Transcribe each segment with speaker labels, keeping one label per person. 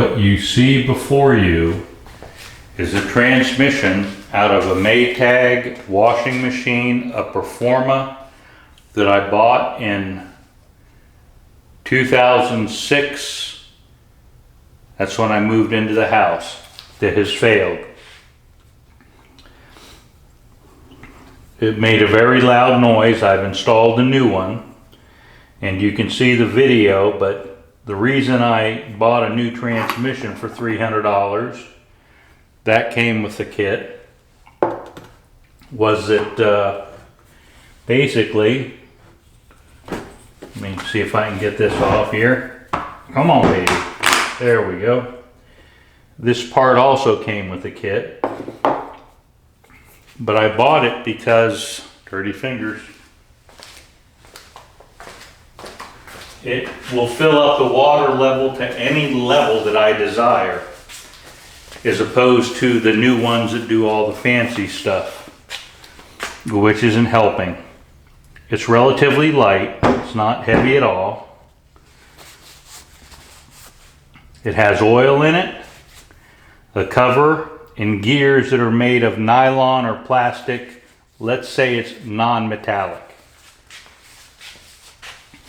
Speaker 1: What you see before you is a transmission out of a Maytag washing machine, a Performa that I bought in 2006. That's when I moved into the house, that has failed. It made a very loud noise. I've installed a new one and you can see the video, but the reason I bought a new transmission for $300, that came with the kit, was that basically, let me see if I can get this off here. Come on, baby. There we go. This part also came with the kit, but I bought it because, dirty fingers, it will fill up the water level to any level that I desire, as opposed to the new ones that do all the fancy stuff, which isn't helping. It's relatively light, it's not heavy at all. It has oil in it, the cover, and gears that are made of nylon or plastic. Let's say it's non-metallic.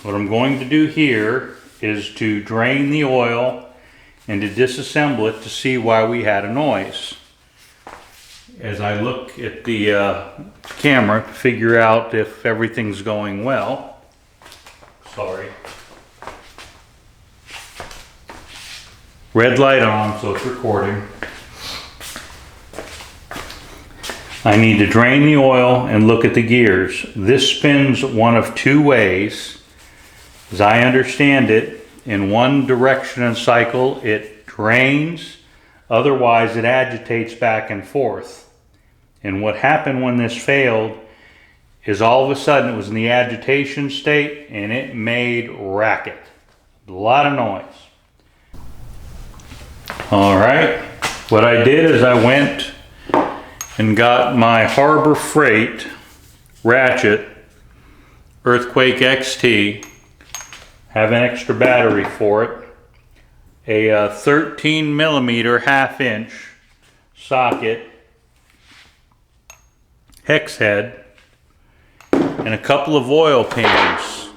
Speaker 1: What I'm going to do here is to drain the oil and to disassemble it to see why we had a noise. As I look at the camera to figure out if everything's going well. Sorry. Red light on, so it's recording. I need to drain the oil and look at the gears. This spins one of two ways. As I understand it, in one direction and cycle it drains, otherwise it agitates back and forth. And what happened when this failed is all of a sudden it was in the agitation state and it made racket. A lot of noise. Alright, what I did is I went and got my Harbor Freight ratchet Earthquake XT. Have an extra battery for it, a 13 millimeter half-inch socket, hex head, and a couple of oil pans.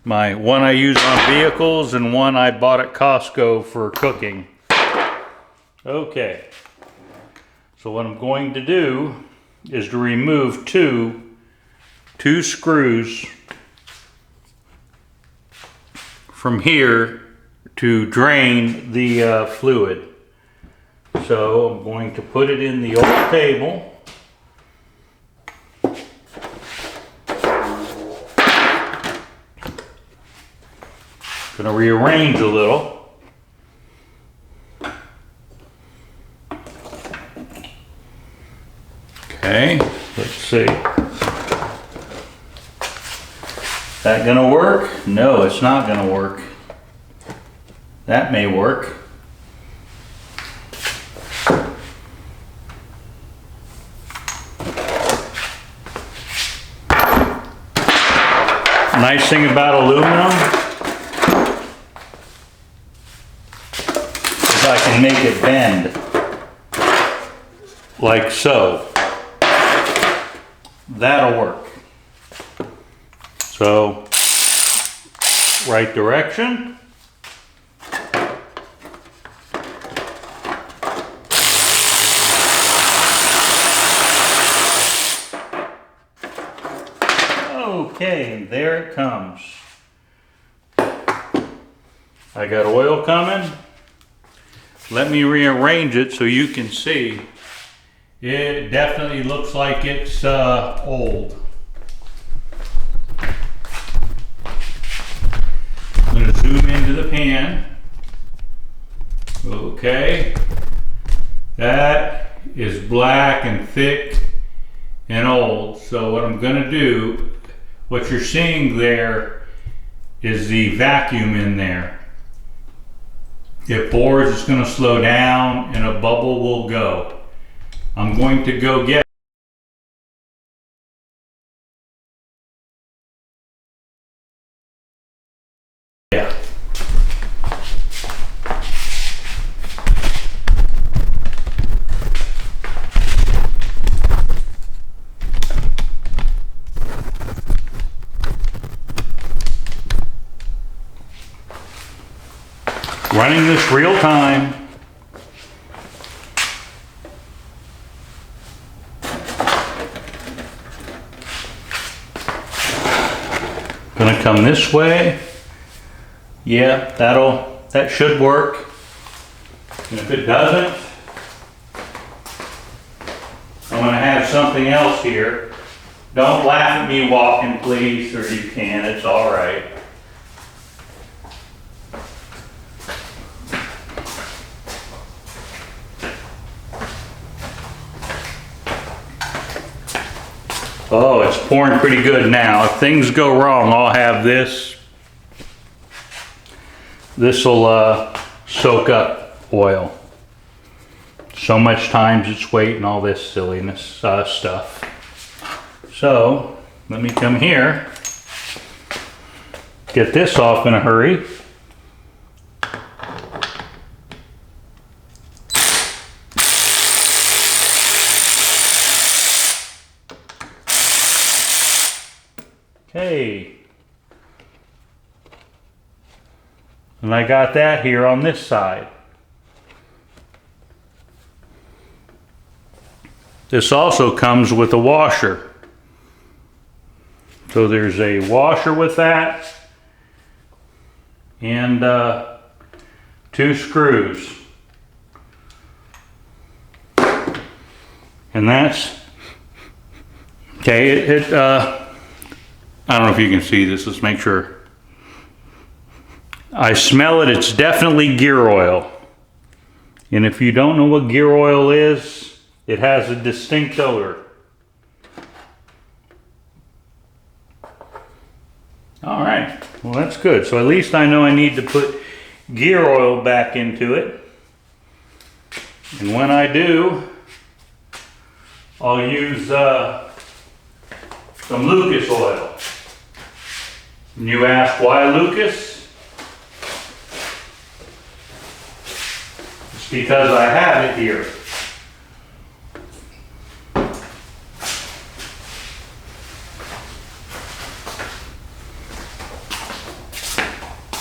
Speaker 1: One I use on vehicles and one I bought at Costco for cooking. Okay, so what I'm going to do is to remove two screws from here to drain the fluid. So I'm going to put it in the old table. Going to rearrange a little. Okay, let's see. That gonna work? No, it's not gonna work. That may work. Nice thing about aluminum is I can make it bend like so. That'll work. So, right direction. Okay, there it comes. I got oil coming. Let me rearrange it so you can see. It definitely looks like it's old. I'm going to zoom into the pan. Okay. That is black and thick and old. So what I'm going to do, what you're seeing there is the vacuum in there. It pours, it's going to slow down and a bubble will go. I'm going to go get Running this real time. Gonna come this way. Yeah, that should work. And if it doesn't, I'm gonna have something else here. Don't laugh at me walking, please, or you can, it's all right. Oh, it's pouring pretty good now. If things go wrong, I'll have this. This will soak up oil. So much times its weight and all this silliness stuff. So, let me come here. Get this off in a hurry. Okay, and I got that here on this side. This also comes with a washer. So there's a washer with that and 2 screws. And that's, okay, I don't know if you can see this, let's make sure. I smell it, it's definitely gear oil. And if you don't know what gear oil is, it has a distinct odor. All right, well that's good. So at least I know I need to put gear oil back into it. And when I do, I'll use some Lucas oil. And you ask why Lucas? It's because I have it here.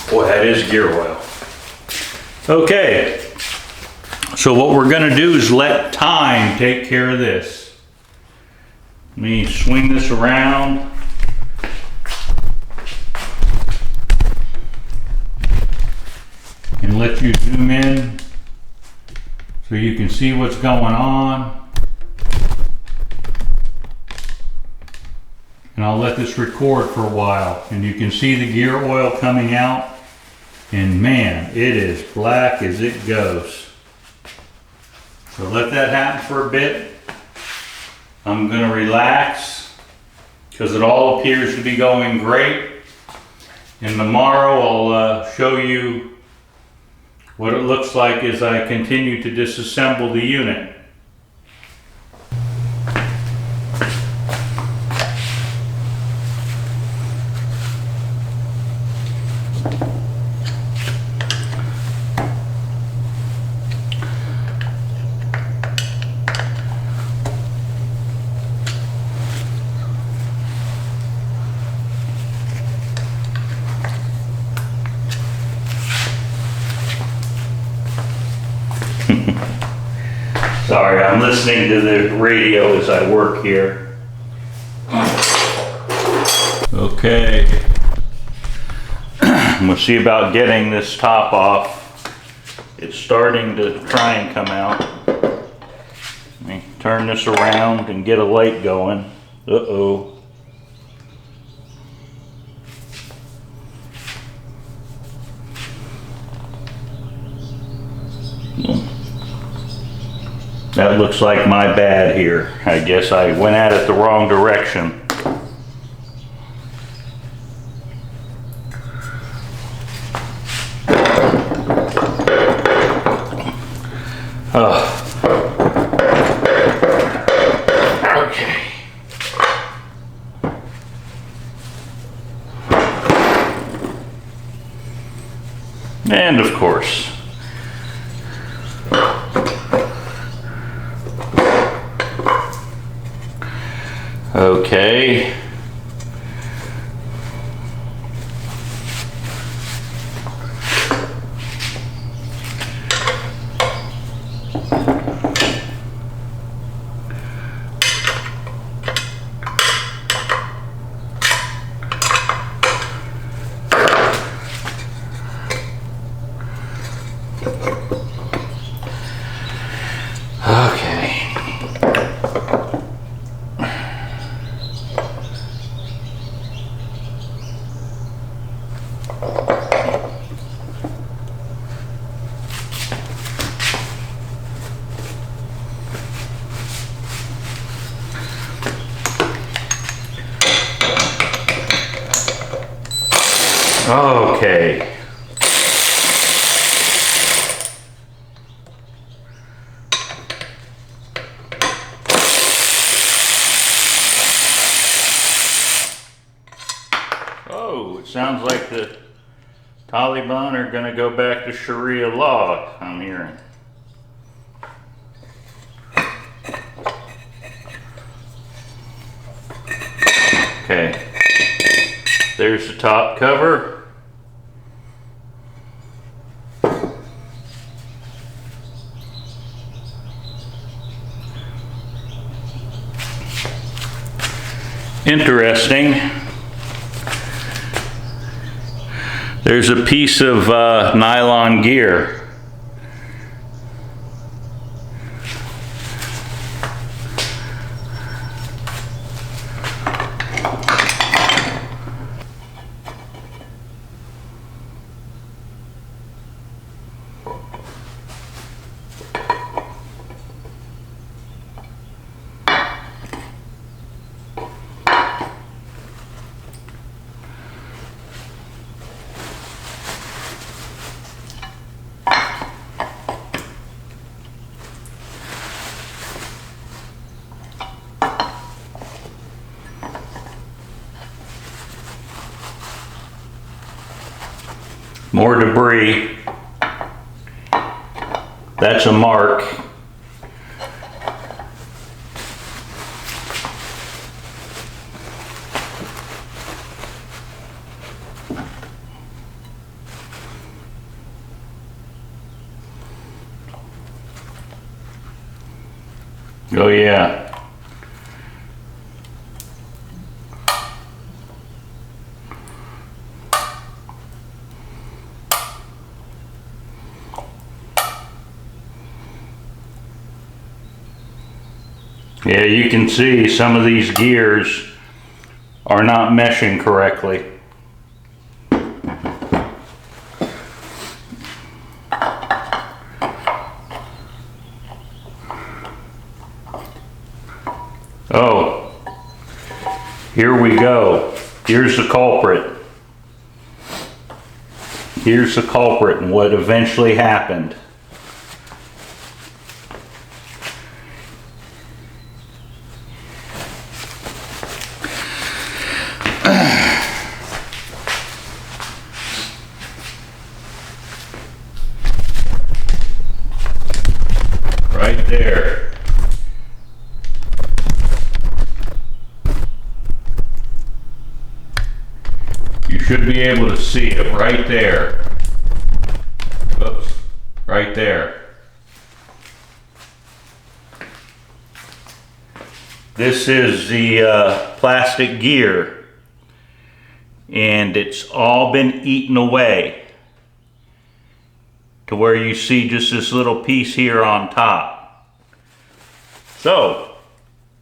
Speaker 1: Boy, that is gear oil. Okay, so what we're gonna do is let time take care of this. Let me swing this around. And let you zoom in so you can see what's going on. And I'll let this record for a while. And you can see the gear oil coming out. And man, it is black as it goes. So let that happen for a bit. I'm gonna relax because it all appears to be going great. And tomorrow I'll show you what it looks like as I continue to disassemble the unit. Sorry, I'm listening to the radio as I work here. Okay. We'll see about getting this top off. It's starting to try and come out. Let me turn this around and get a light going. Uh-oh. That looks like my bad here. I guess I went at it the wrong direction. Okay. And of course, okay. sounds like the Taliban are gonna go back to Sharia law, I'm hearing. Okay, there's the top cover. Interesting. There's a piece of nylon gear. More debris. That's a mark. Oh yeah. Yeah, you can see some of these gears are not meshing correctly. Oh, here we go. Here's the culprit. Here's the culprit and what eventually happened. Right there. You should be able to see it right there. Oops, right there. This is the plastic gear, and it's all been eaten away to where you see just this little piece here on top. So,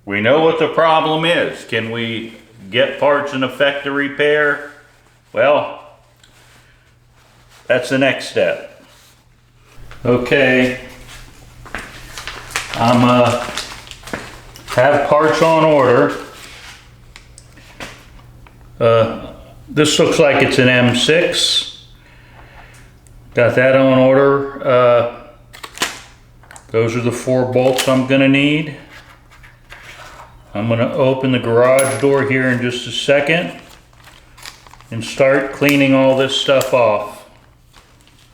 Speaker 1: we know what the problem is. Can we get parts and effect the repair? Well, that's the next step. Okay, I'm have parts on order. This looks like it's an M6. Got that on order. Those are the 4 bolts I'm gonna need. I'm gonna open the garage door here in just a second and start cleaning all this stuff off.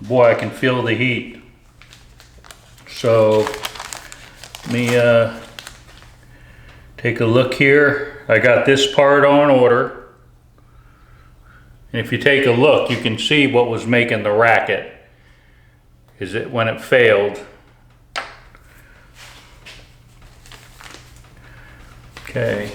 Speaker 1: Boy, I can feel the heat. So, let me take a look here. I got this part on order. And if you take a look, you can see what was making the racket. Is it when it failed. Okay.